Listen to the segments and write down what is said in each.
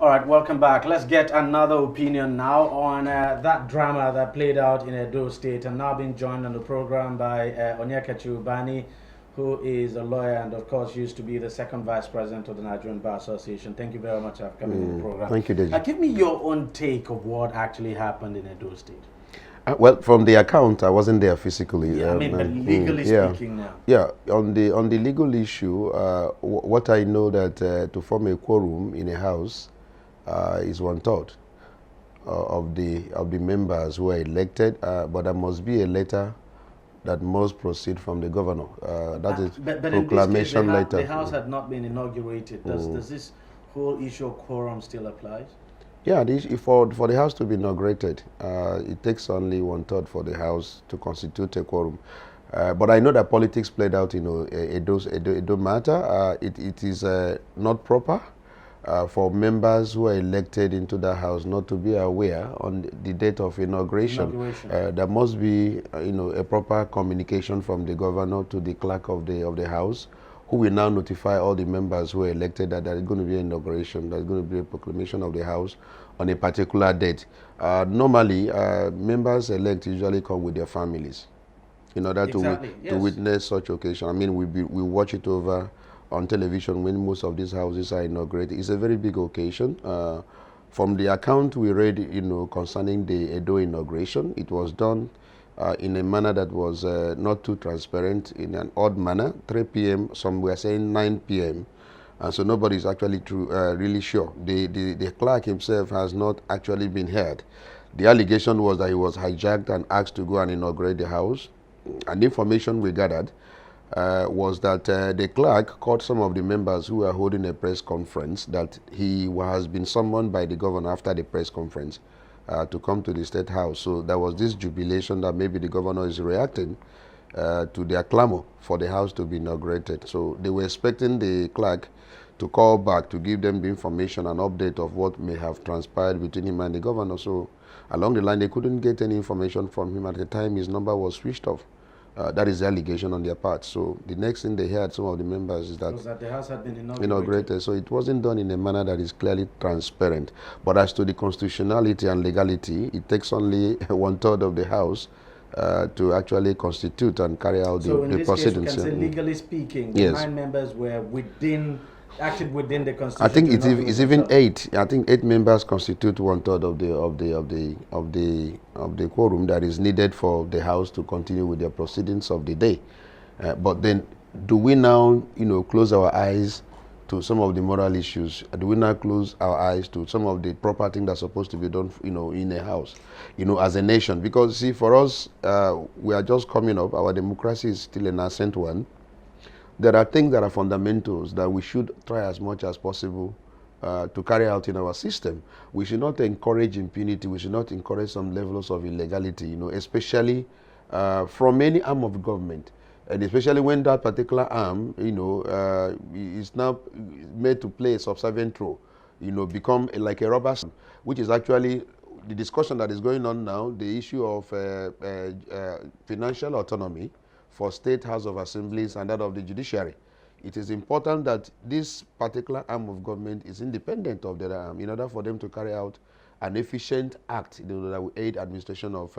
All right, welcome back. Let's get another opinion now on that drama that played out in Edo State. I'm now being joined on the program by Onyekachi Ubani, who is a lawyer and, of course, used to be the second vice president of the Nigerian Bar Association. Thank you very much for coming on the program. Thank you, Deji. Give me your own take of what actually happened in Edo State. Well, from the account, I wasn't there physically. Yeah, but legally speaking now. Yeah, on the legal issue, what I know that to form a quorum in a house is one third of the members who are elected, but there must be a letter that must proceed from the governor. That is but proclamation in this case, letter. the house had not been inaugurated. Does this whole issue of quorum still applies? Yeah, for the house to be inaugurated, it takes only one third for the house to constitute a quorum. But I know that politics played out in Edo matter. It is not proper for members who are elected into the house not to be aware on the date of inauguration. There must be a proper communication from the governor to the clerk of the house, who will now notify all the members who are elected that there is going to be an inauguration, there's going to be a proclamation of the house on a particular date. Normally, members elect usually come with their families in order to witness such occasion. I mean, we watch it over on television when most of these houses are inaugurated. It's a very big occasion. From the account we read, concerning the Edo inauguration, it was done in a manner that was not too transparent, in an odd manner, 3 p.m., some were saying 9 p.m., and so nobody is actually really sure. The clerk himself has not actually been heard. The allegation was that he was hijacked and asked to go and inaugurate the house, and the information we gathered was that the clerk called some of the members who were holding a press conference, that he has been summoned by the governor after the press conference to come to the State House. So there was this jubilation that maybe the governor is reacting to their clamor for the house to be inaugurated. So they were expecting the clerk to call back to give them the information and update of what may have transpired between him and the governor. So along the line, they couldn't get any information from him. At the time, his number was switched off. That is the allegation on their part. So the next thing they heard, some of the members, is that the house had been inaugurated. So it wasn't done in a manner that is clearly transparent. But as to the constitutionality and legality, it takes only one third of the house to actually constitute and carry out the proceedings. So in this case, you can say, legally speaking, the 9 members were acted within the constitution. I think it's even 8. I think 8 members constitute one third of the quorum that is needed for the house to continue with their proceedings of the day. But then, do we now close our eyes to some of the moral issues? Do we now close our eyes to some of the proper things that's supposed to be done in a house, as a nation? Because see, for us, we are just coming up. Our democracy is still a nascent one. There are things that are fundamentals that we should try as much as possible to carry out in our system. We should not encourage impunity. We should not encourage some levels of illegality, especially from any arm of government. And especially when that particular arm, is now made to play a subservient role, become like a rubber stamp, which is actually the discussion that is going on now, the issue of financial autonomy for State House of Assemblies and that of the judiciary. It is important that this particular arm of government is independent of the other arm in order for them to carry out an efficient act that will aid administration of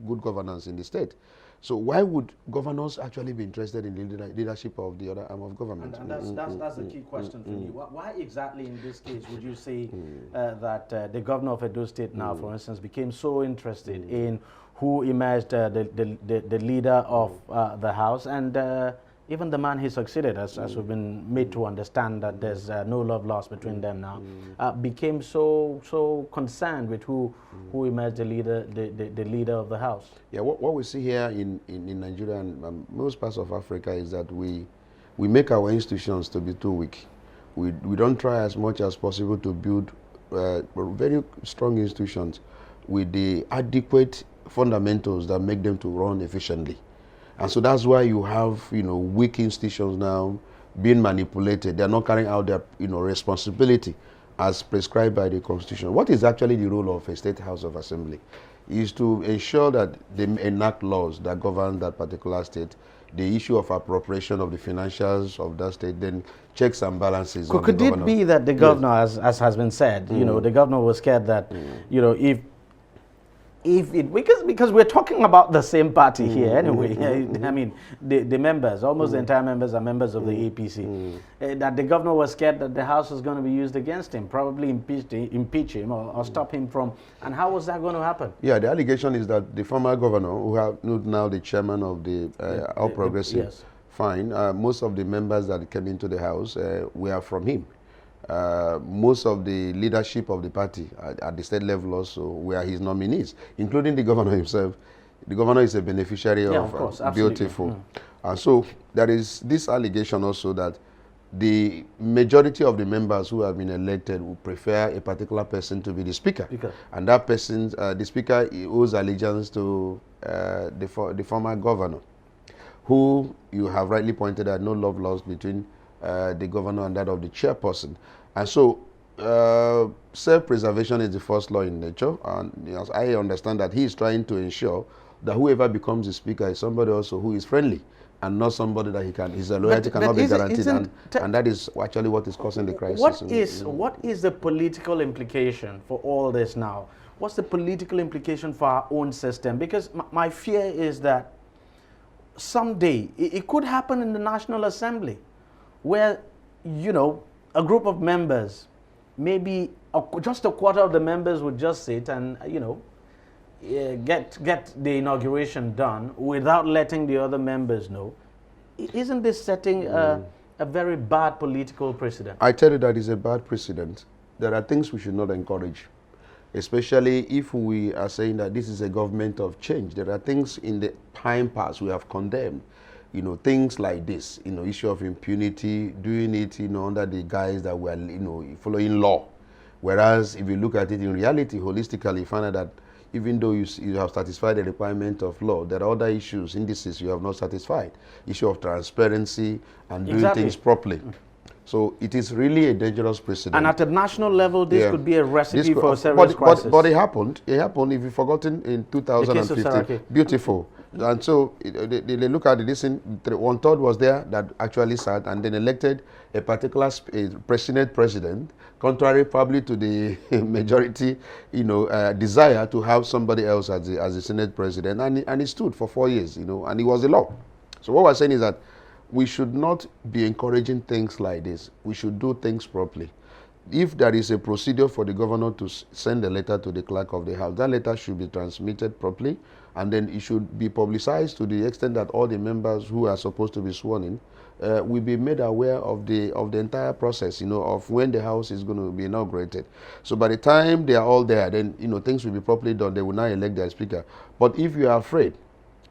good governance in the state. So why would governors actually be interested in the leadership of the other arm of government? And that's a key question for me. Why exactly in this case would you say that the governor of Edo State now, for instance, became so interested in who emerged the leader of the house, and even the man he succeeded, as we've been made to understand that there's no love lost between them now, became so concerned with who emerged the leader of the house? Yeah, what we see here in Nigeria and most parts of Africa is that we make our institutions to be too weak. We don't try as much as possible to build very strong institutions with the adequate fundamentals that make them to run efficiently. And so that's why you have, weak institutions now being manipulated. They're not carrying out their, responsibility as prescribed by the Constitution. What is actually the role of a State House of Assembly? Is to ensure that they enact laws that govern that particular state the issue of appropriation of the financials of that state, then checks and balances. Could it be that the governor, as has been said, you know, the governor was scared that, you know, because we're talking about the same party here anyway. I mean, the members, almost the entire members are members of the APC. That the governor was scared that the House was going to be used against him, probably impeach him or stop him from. And how was that going to happen? Yeah, the allegation is that the former governor, who's now the chairman of the All Progressive, yes. Fine, most of the members that came into the House were from him. Most of the leadership of the party at the state level also were his nominees, including the governor himself. The governor is a beneficiary of course, Beautiful. And so there is this allegation also that the majority of the members who have been elected would prefer a particular person to be the speaker. And that person, the speaker, owes allegiance to the former governor, who you have rightly pointed out, no love lost between the governor and that of the chairperson. And so self-preservation is the first law in nature, and as I understand that he is trying to ensure that whoever becomes the speaker is somebody also who is friendly and not somebody that his loyalty cannot be guaranteed, and that is actually what is causing the crisis. What is the political implication for all this now? What's the political implication for our own system? Because my fear is that someday it could happen in the National Assembly, where, you know, a group of members, maybe just a quarter of the members would just sit and, you know, get the inauguration done without letting the other members know. Isn't this setting a very bad political precedent? I tell you that is a bad precedent. There are things we should not encourage, especially if we are saying that this is a government of change. There are things in the time past we have condemned. You know, things like this, you know, issue of impunity, doing it, you know, under the guise that we are, you know, following law. Whereas if you look at it in reality, holistically, you find out that even though you have satisfied the requirement of law, there are other issues, indices you have not satisfied. Issue of transparency and doing things properly. So it is really a dangerous precedent. And at a national level, this could be a recipe for a serious crisis. But it happened. It happened, if you've forgotten, in 2015. Beautiful. And so they look at this, 1/3 was there that actually sat and then elected a particular president, contrary probably to the majority, you know, desire to have somebody else as the Senate president. And he stood for 4 years, you know, and it was the law. So what we're saying is that we should not be encouraging things like this. We should do things properly. If there is a procedure for the governor to send a letter to the clerk of the house, that letter should be transmitted properly, and then it should be publicized to the extent that all the members who are supposed to be sworn in will be made aware of the entire process, you know, of when the house is going to be inaugurated. So by the time they are all there, then, you know, things will be properly done. They will now elect their speaker. But if you are afraid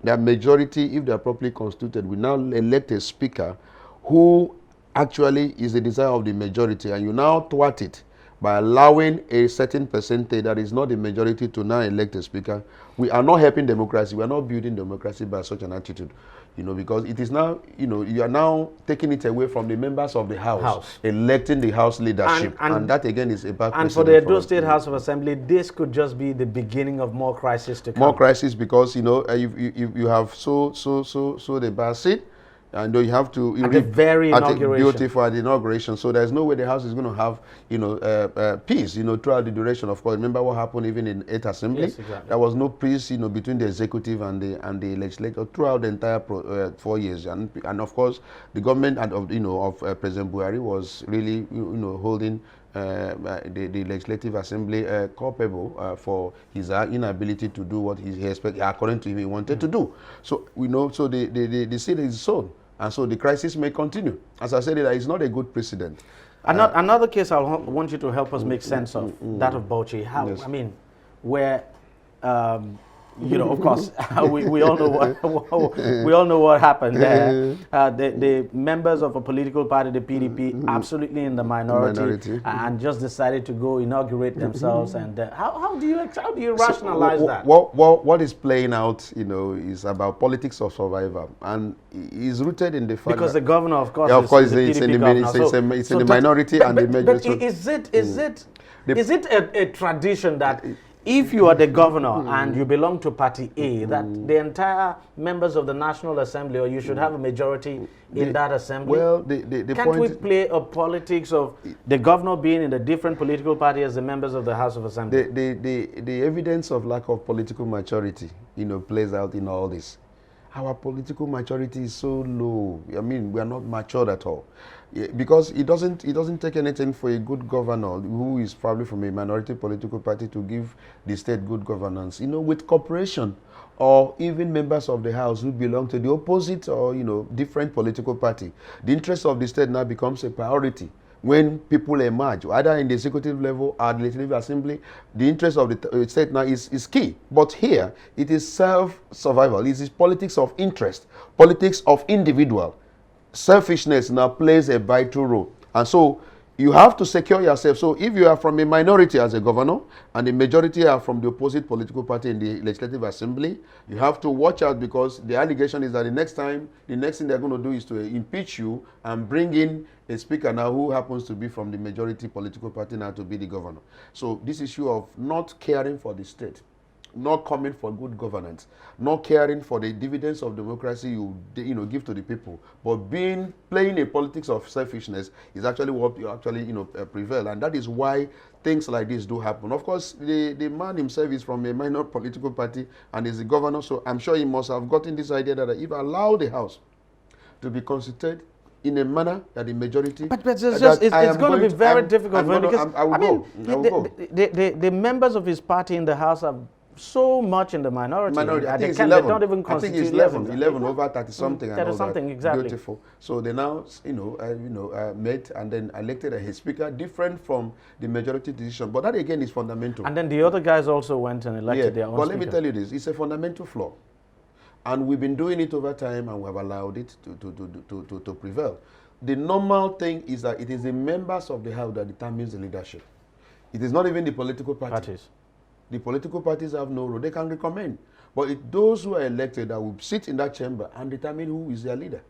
that majority, if they are properly constituted, will now elect a speaker who actually is the desire of the majority, and you now thwart it by allowing a certain percentage that is not the majority to now elect a speaker, we are not helping democracy. We are not building democracy by such an attitude, you know, because it is now, you know, you are now taking it away from the members of the house. Electing the house leadership, and that again is a bad precedent. And for the Edo State House of Assembly, this could just be the beginning of more crisis to come. More crisis, because, you know, you have so the bad seat, and you have to at the very inauguration. Beautiful at the inauguration. So there's no way the house is going to have, you know, peace, you know, throughout the duration. Of course, remember what happened even in Edo Assembly. Yes, exactly. There was no peace, you know, between the executive and the legislature throughout the entire 4 years. And of course, the government of President Buhari was really, you know, holding the Legislative Assembly culpable for his inability to do what he expected, according to him, he wanted to do. So we know, so the seed is sown, and so the crisis may continue. As I said, it is not a good precedent. Another case I want you to help us make sense of, that of Bauchi. How, yes. I mean, where you know, of course, we all know what happened there. The members of a political party, the PDP, absolutely in the minority. And just decided to go inaugurate themselves. And how do you rationalize that? What is playing out, you know, is about politics of survival, and is rooted in the fact because the governor, of course, it's in the minority and the majority. But is it a tradition that if you are the governor and you belong to party A, that the entire members of the National Assembly, or you should have a majority in that assembly? Well, can't we play a politics of the governor being in a different political party as the members of the House of Assembly? The evidence of lack of political maturity, plays out in all this. Our political maturity is so low. I mean, we are not matured at all. Because it doesn't take anything for a good governor who is probably from a minority political party to give the state good governance. With cooperation, or even members of the House who belong to the opposite or different political party, the interest of the state now becomes a priority. When people emerge, either in the executive level or the legislative assembly, the interest of the state now is key. But here, it is self-survival. It is politics of interest, politics of individual. Selfishness now plays a vital role. And so, you have to secure yourself. So, if you are from a minority as a governor, and the majority are from the opposite political party in the legislative assembly, you have to watch out, because the allegation is that the next thing they're going to do is to impeach you and bring in a speaker now who happens to be from the majority political party now to be the governor. So this issue of not caring for the state, not coming for good governance, not caring for the dividends of democracy you give to the people, but playing a politics of selfishness is actually what you actually prevail, and that is why things like this do happen. Of course, the man himself is from a minor political party and is the governor, so I'm sure he must have gotten this idea that if I allow the House to be constituted in a manner that the majority... But it's going to be very difficult for him, because the members of his party in the House are so much in the minority. I think they don't even constitute. I think it's 11 over 30-something. 30-something, exactly. Beautiful. So they now, met and then elected a speaker different from the majority decision. But that again is fundamental. And then the other guys also went and elected their own speaker. But let me tell you this, it's a fundamental flaw. And we've been doing it over time, and we have allowed it to prevail. The normal thing is that it is the members of the House that determines the leadership. It is not even the political parties. The political parties have no role. They can recommend. But it's those who are elected that will sit in that chamber and determine who is their leader.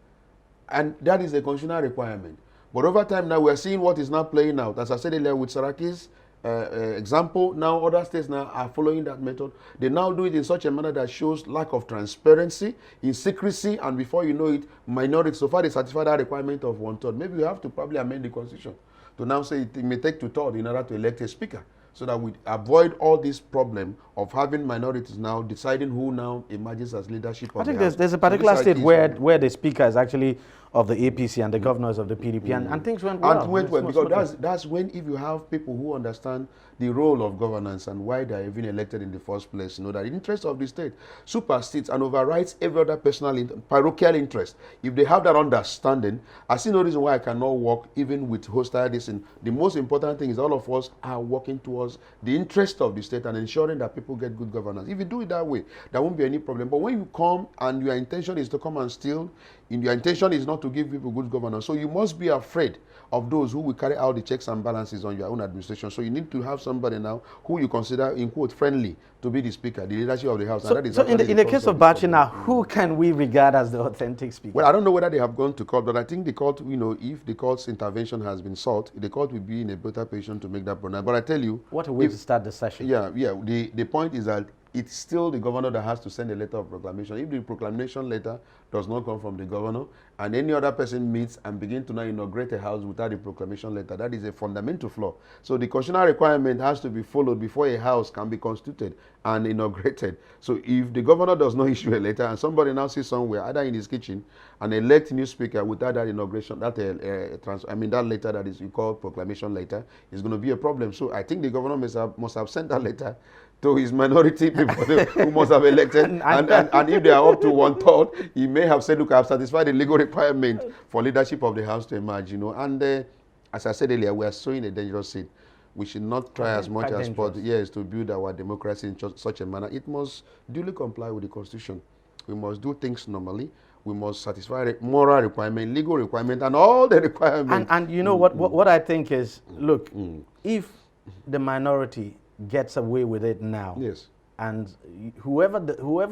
And that is a constitutional requirement. But over time now, we are seeing what is now playing out. As I said earlier, with Saraki's example, now other states now are following that method. They now do it in such a manner that shows lack of transparency, in secrecy, and before you know it, minorities, so far they satisfy that requirement of 1/3. Maybe we have to probably amend the constitution to now say it may take 2/3 in order to elect a speaker, so that we avoid all this problem of having minorities now deciding who now emerges as leadership of the House. I think there's a particular state where the speaker is actually of the APC and the governors of the PDP, and things went well. And went well, because that's when, if you have people who understand the role of governance and why they are even elected in the first place, that the interest of the state supersedes and overrides every other parochial interest. If they have that understanding, I see no reason why I cannot work even with hostile dissent. The most important thing is all of us are working towards the interest of the state and ensuring that people get good governance. If you do it that way, there won't be any problem. But when you come and your intention is to come and steal, your intention is not to give people good governance, so you must be afraid of those who will carry out the checks and balances on your own administration. So you need to have somebody now who you consider, in quote, friendly to be the speaker, the leadership of the House. So, in the case of Bauchi now, who can we regard as the authentic speaker? Well, I don't know whether they have gone to court, but I think the court, if the court's intervention has been sought, the court will be in a better position to make that pronouncement. But I tell you... What a way to start the session. Yeah. The point is that it's still the governor that has to send a letter of proclamation. If the proclamation letter does not come from the governor, and any other person meets and begin to now inaugurate a house without a proclamation letter, that is a fundamental flaw. So the constitutional requirement has to be followed before a house can be constituted and inaugurated. So if the governor does not issue a letter and somebody now sees somewhere, either in his kitchen, and elect a new speaker without that inauguration, that letter that is called proclamation letter, is going to be a problem. So I think the governor must have sent that letter to his minority people who must have elected, and if they are up to 1/3, he may have said, look, I have satisfied the legal requirement for leadership of the House to emerge, and as I said earlier, we are sowing a dangerous seed. We should not try as much as possible, to build our democracy in such a manner. It must duly comply with the Constitution. We must do things normally. We must satisfy moral requirement, legal requirement, and all the requirements. And you know what I think is, look, if the minority gets away with it now, yes, and whoever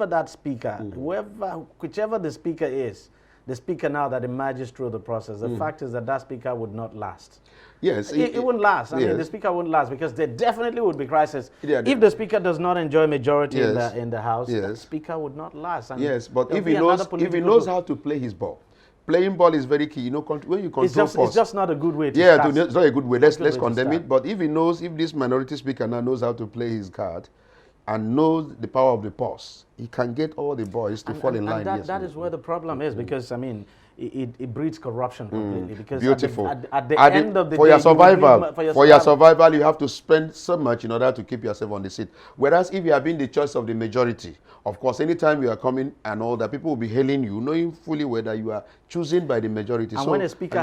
that speaker, whichever the speaker is, the speaker now that emerges through the process, the fact is that that speaker would not last. Yes. It wouldn't last. I mean, the speaker wouldn't last because there definitely would be crisis. Yeah, if the speaker does not enjoy majority in the House, the speaker would not last. And yes, but if he knows how to play his ball. Playing ball is very key. You know, when you control force. It's just not a good way to start. It's not a good way. Let's condemn it. But if he knows, if this minority speaker now knows how to play his card and knows the power of the purse, he can get all the boys to fall in line. That is where the problem is, because, I mean, it breeds corruption completely. Because beautiful. At the end of the for day, your survival, you have to spend so much in order to keep yourself on the seat. Whereas if you have been the choice of the majority, of course, anytime you are coming and all that, people will be hailing you, knowing fully whether you are chosen by the majority. And so, when a speaker,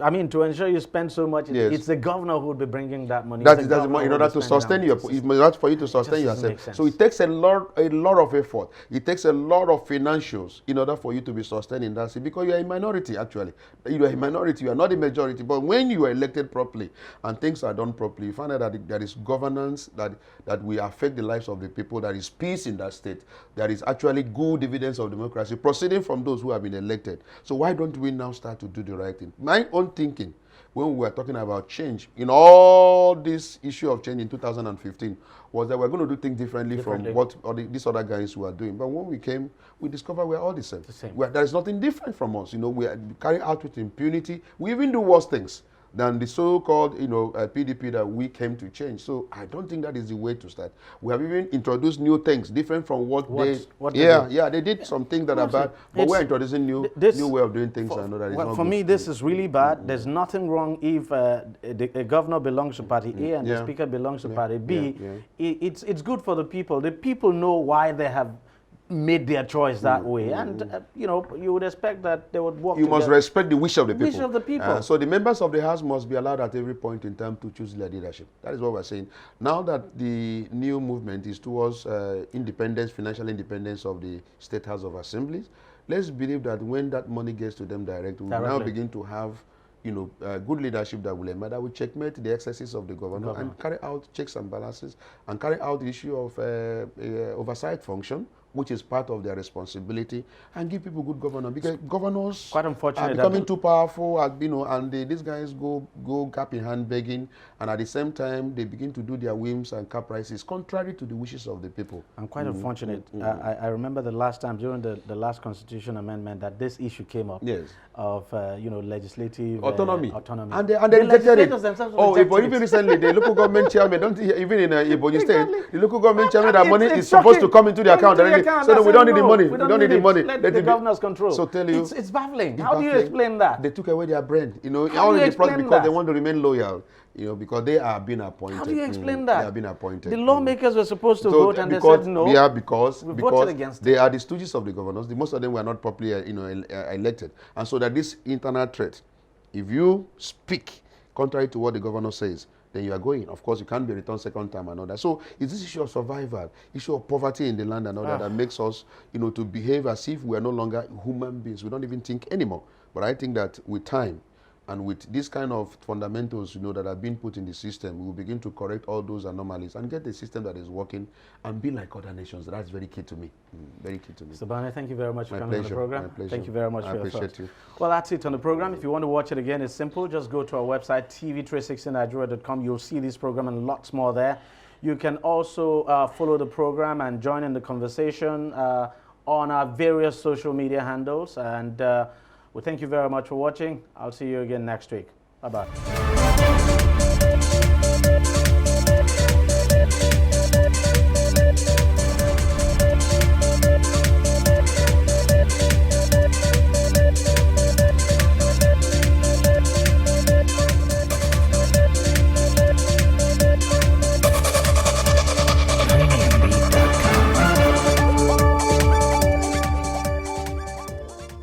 I mean, to ensure you spend so much, it's the governor who will be bringing that money. That's in order to sustain for you to sustain yourself. So it takes a lot of effort. It takes a lot of financials in order for you to be sustained in that seat, because you are a minority. Actually, you are a minority. You are not a majority. But when you are elected properly and things are done properly, you find out that there is governance that will affect the lives of the people. There is peace in that state. There is actually good dividends of democracy proceeding from those who have been elected. So why don't we now start to do the right thing? My own thinking, when we were talking about change, in all this issue of change in 2015, was that we're going to do things differently from what these other guys were doing. But when we came, we discovered we're all the same. There is nothing different from us. You know, we carry out with impunity. We even do worse things than the so-called, PDP that we came to change. So I don't think that is the way to start. We have even introduced new things, different from what they did some things that are bad, but we're introducing new way of doing things. I know that is not for me, this is really bad. There's nothing wrong if the governor belongs to party A and the speaker belongs to party B. It's good for the people. The people know why they have made their choice that way, and you would expect that they would work. You must respect the wish of the people. Wish of the people. So the members of the House must be allowed at every point in time to choose their leadership. That is what we're saying. Now that the new movement is towards independence, financial independence of the State House of Assemblies, let's believe that when that money gets to them directly, we will now begin to have good leadership that will emerge, that will checkmate the excesses of the governor and carry out checks and balances and carry out the issue of oversight function, which is part of their responsibility, and give people good governance, because governors quite unfortunate are becoming too powerful, and these guys go cap in hand begging, and at the same time they begin to do their whims and caprices contrary to the wishes of the people. And quite unfortunate. I remember the last time during the last constitution amendment that this issue came up of legislative autonomy, and they rejected it. Even recently the local government chairman, even in Ebonyi State, the local government chairman, that money is supposed to come into the account. So we don't need the money. We don't need the money. Let the governors control. So tell you, it's baffling. How do you explain that? They took away their brand. Because they want to remain loyal. Because they are being appointed. How do you explain that? They are being appointed. The lawmakers were supposed to vote and they said no. Yeah, because voted against they are the stooges of the governors. Most of them were not properly elected, and so that this internal threat, if you speak contrary to what the governor says, then you are going. Of course, you can't be returned second time and all that. So it's this issue of survival, issue of poverty in the land and all that makes us, to behave as if we are no longer human beings. We don't even think anymore. But I think that with time and with this kind of fundamentals, that have been put in the system, we will begin to correct all those anomalies and get a system that is working and be like other nations. That's very key to me. Very key to me. Mr. Bane, thank you very much for coming on the program. My pleasure. Thank you very much for your thoughts. I appreciate you. Well, that's it on the program. If you want to watch it again, it's simple. Just go to our website, tv360nigeria.com. You'll see this program and lots more there. You can also follow the program and join in the conversation on our various social media handles. And well, thank you very much for watching. I'll see you again next week. Bye-bye.